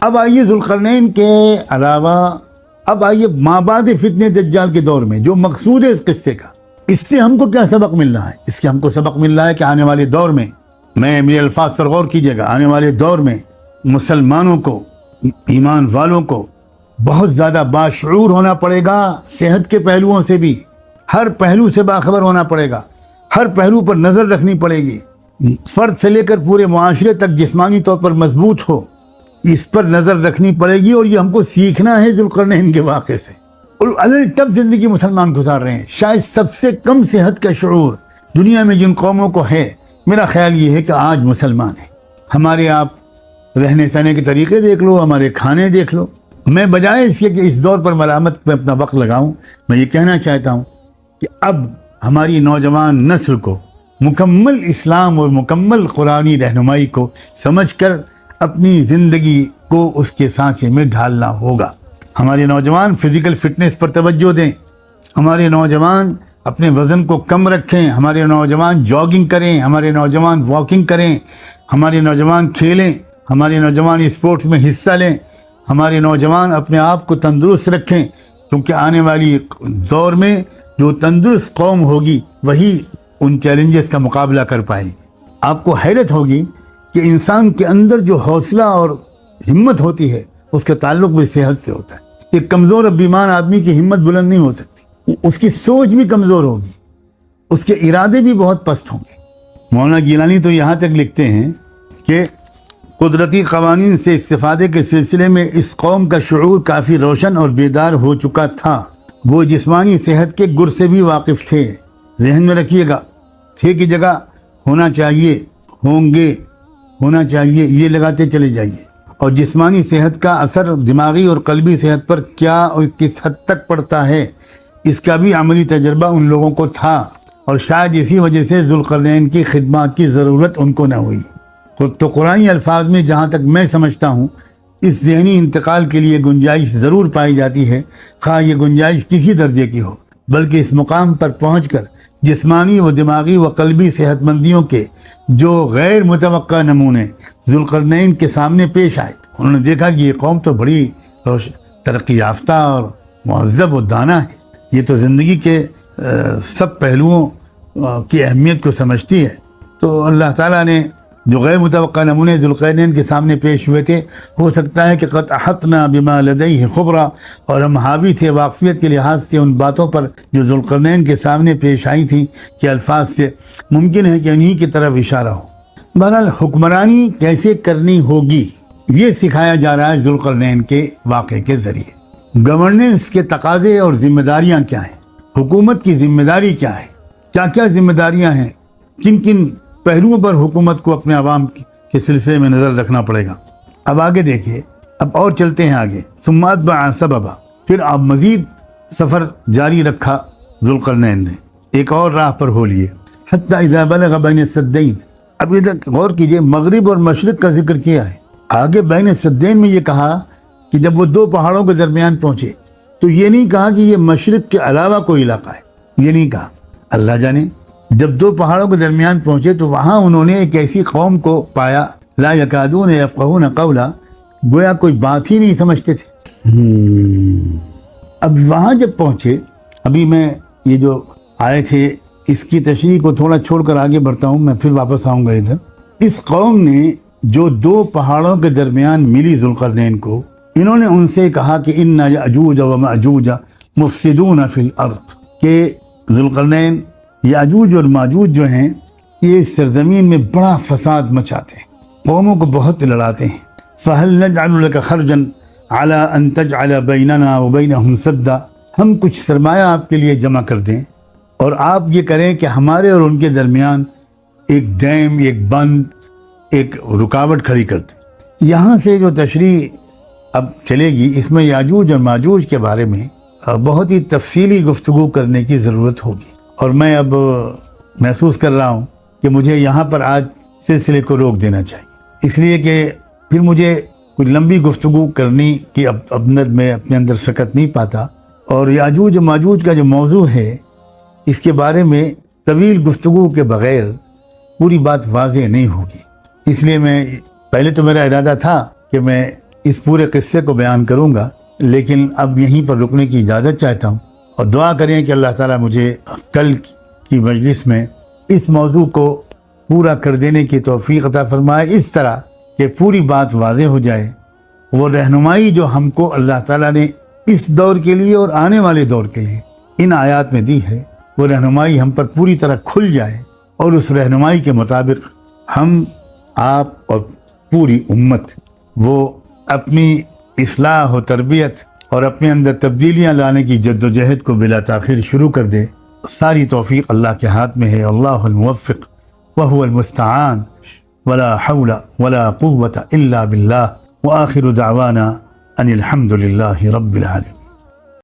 اب آئیے ذوالقرنین کے علاوہ اب آئیے مابعد فتنہ دجال کے دور میں جو مقصود ہے اس قصے کا، اس سے ہم کو کیا سبق مل رہا ہے؟ اس سے ہم کو سبق مل رہا ہے کہ آنے والے دور میں، میرے الفاظ پر غور کیجیے گا، آنے والے دور میں مسلمانوں کو، ایمان والوں کو بہت زیادہ باشعور ہونا پڑے گا، صحت کے پہلوؤں سے بھی، ہر پہلو سے باخبر ہونا پڑے گا، ہر پہلو پر نظر رکھنی پڑے گی، فرد سے لے کر پورے معاشرے تک جسمانی طور پر مضبوط ہو، اس پر نظر رکھنی پڑے گی۔ اور یہ ہم کو سیکھنا ہے ذوالقرنین کے واقعے سے۔ اور الگ ٹف زندگی مسلمان گزار رہے ہیں، شاید سب سے کم صحت کا شعور دنیا میں جن قوموں کو ہے، میرا خیال یہ ہے کہ آج مسلمان ہیں۔ ہمارے آپ رہنے سہنے کے طریقے دیکھ لو، ہمارے کھانے دیکھ لو۔ میں بجائے اس کے کہ اس دور پر ملامت پہ اپنا وقت لگاؤں، میں یہ کہنا چاہتا ہوں کہ اب ہماری نوجوان نسل کو مکمل اسلام اور مکمل قرآنی رہنمائی کو سمجھ کر اپنی زندگی کو اس کے سانچے میں ڈھالنا ہوگا۔ ہمارے نوجوان فزیکل فٹنس پر توجہ دیں، ہمارے نوجوان اپنے وزن کو کم رکھیں، ہمارے نوجوان جاگنگ کریں، ہمارے نوجوان واکنگ کریں، ہمارے نوجوان کھیلیں، ہمارے نوجوان اسپورٹس میں حصہ لیں، ہمارے نوجوان اپنے آپ کو تندرست رکھیں، کیونکہ آنے والی دور میں جو تندرست قوم ہوگی وہی ان چیلنجز کا مقابلہ کر پائے گی۔ آپ کو حیرت ہوگی کہ انسان کے اندر جو حوصلہ اور ہمت ہوتی ہے اس کا تعلق بھی صحت سے ہوتا ہے۔ ایک کمزور اور بیمار آدمی کی ہمت بلند نہیں ہو سکتی، اس کی سوچ بھی کمزور ہوگی، اس کے ارادے بھی بہت پست ہوں گے۔ مولانا گیلانی تو یہاں تک لکھتے ہیں کہ قدرتی قوانین سے استفادے کے سلسلے میں اس قوم کا شعور کافی روشن اور بیدار ہو چکا تھا، وہ جسمانی صحت کے گر سے بھی واقف تھے۔ ذہن میں رکھیے گا، تھے کی جگہ ہونا چاہیے، ہوں گے، ہونا چاہیے، یہ لگاتے چلے جائیے۔ اور جسمانی صحت کا اثر دماغی اور قلبی صحت پر کیا اور کس حد تک پڑتا ہے، اس کا بھی عملی تجربہ ان لوگوں کو تھا، اور شاید اسی وجہ سے ذوالقرنین کی خدمات کی ضرورت ان کو نہ ہوئی۔ تو قرآنی الفاظ میں جہاں تک میں سمجھتا ہوں اس ذہنی انتقال کے لیے گنجائش ضرور پائی جاتی ہے، خواہ یہ گنجائش کسی درجے کی ہو، بلکہ اس مقام پر پہنچ کر جسمانی و دماغی و قلبی صحت مندیوں کے جو غیر متوقع نمونے ذوالقرنین کے سامنے پیش آئے، انہوں نے دیکھا کہ یہ قوم تو بڑی ترقی یافتہ اور مہذب و دانا ہے، یہ تو زندگی کے سب پہلوؤں کی اہمیت کو سمجھتی ہے۔ تو اللہ تعالیٰ نے جو غیر متوقع نمونے ذوالقرنین کے سامنے پیش ہوئے تھے، ہو سکتا ہے کہ قد احطنا بما لدیہ خبرا، اور ہم حاوی تھے واقفیت کے لحاظ سے ان باتوں پر جو ذوالقرنین کے سامنے پیش آئی تھیں کہ الفاظ سے ممکن ہے کہ انہی کی طرف اشارہ ہو۔ بہرحال حکمرانی کیسے کرنی ہوگی یہ سکھایا جا رہا ہے ذوالقرنین کے واقعے کے ذریعے۔ گورننس کے تقاضے اور ذمہ داریاں کیا ہیں، حکومت کی ذمہ داری کیا ہے، کیا کیا ذمہ داریاں ہیں، کن کن پہلوؤں پر حکومت کو اپنے عوام کے سلسلے میں نظر رکھنا پڑے گا۔ اب آگے دیکھیے، اب اور چلتے ہیں آگے۔ ثم اتبع سببا، پھر اب مزید سفر جاری رکھا ذوالقرنین نے، ایک اور راہ پر ہو لیے، حتی اذا بلغ بین السدین۔ اب ادھر غور کیجئے، مغرب اور مشرق کا ذکر کیا ہے، آگے بین السدین میں یہ کہا کہ جب وہ دو پہاڑوں کے درمیان پہنچے تو یہ نہیں کہا کہ یہ مشرق کے علاوہ کوئی علاقہ ہے، یہ نہیں کہا۔ اللہ جانے جب دو پہاڑوں کے درمیان پہنچے تو وہاں انہوں نے ایک ایسی قوم کو پایا، لا یکادون یفقہون قولا، گویا کوئی بات ہی نہیں سمجھتے تھے۔ اب وہاں جب پہنچے، ابھی میں یہ جو آئے تھے اس کی تشریح کو تھوڑا چھوڑ کر آگے بڑھتا ہوں، میں پھر واپس آؤں گا ادھر۔ اس قوم نے جو دو پہاڑوں کے درمیان ملی ذوالقرنین کو، انہوں نے ان سے کہا کہ ان یاجوج و ماجوج مفسدون فی الارض، کہ ذوالقرنین یاجوج اور ماجوج جو ہیں یہ سرزمین میں بڑا فساد مچاتے ہیں، قوموں کو بہت لڑاتے ہیں۔ فہل نجعل لک خرجا علی ان تجعل بیننا وبینہم سدا، ہم کچھ سرمایہ آپ کے لیے جمع کر دیں اور آپ یہ کریں کہ ہمارے اور ان کے درمیان ایک ڈیم، ایک بند، ایک رکاوٹ کھڑی کر دیں۔ یہاں سے جو تشریح اب چلے گی اس میں یاجوج اور ماجوج کے بارے میں بہت ہی تفصیلی گفتگو کرنے کی ضرورت ہوگی، اور میں اب محسوس کر رہا ہوں کہ مجھے یہاں پر آج سلسلے کو روک دینا چاہیے، اس لیے کہ پھر مجھے کوئی لمبی گفتگو کرنی کی میں اپنے اندر سکت نہیں پاتا، اور یاجوج و ماجوج کا جو موضوع ہے اس کے بارے میں طویل گفتگو کے بغیر پوری بات واضح نہیں ہوگی۔ اس لیے میں پہلے تو میرا ارادہ تھا کہ میں اس پورے قصے کو بیان کروں گا، لیکن اب یہیں پر رکنے کی اجازت چاہتا ہوں، اور دعا کریں کہ اللہ تعالیٰ مجھے کل کی مجلس میں اس موضوع کو پورا کر دینے کی توفیق عطا فرمائے، اس طرح کہ پوری بات واضح ہو جائے۔ وہ رہنمائی جو ہم کو اللہ تعالیٰ نے اس دور کے لیے اور آنے والے دور کے لیے ان آیات میں دی ہے، وہ رہنمائی ہم پر پوری طرح کھل جائے، اور اس رہنمائی کے مطابق ہم، آپ اور پوری امت وہ اپنی اصلاح و تربیت اور اپنے اندر تبدیلیاں لانے کی جد و جہد کو بلا تاخیر شروع کر دے۔ ساری توفیق اللہ کے ہاتھ میں ہے، اللہ الموفق وهو المستعان، ولا حول ولا قوة الا باللہ، وآخر دعوانا ان الحمد للہ رب العالمین۔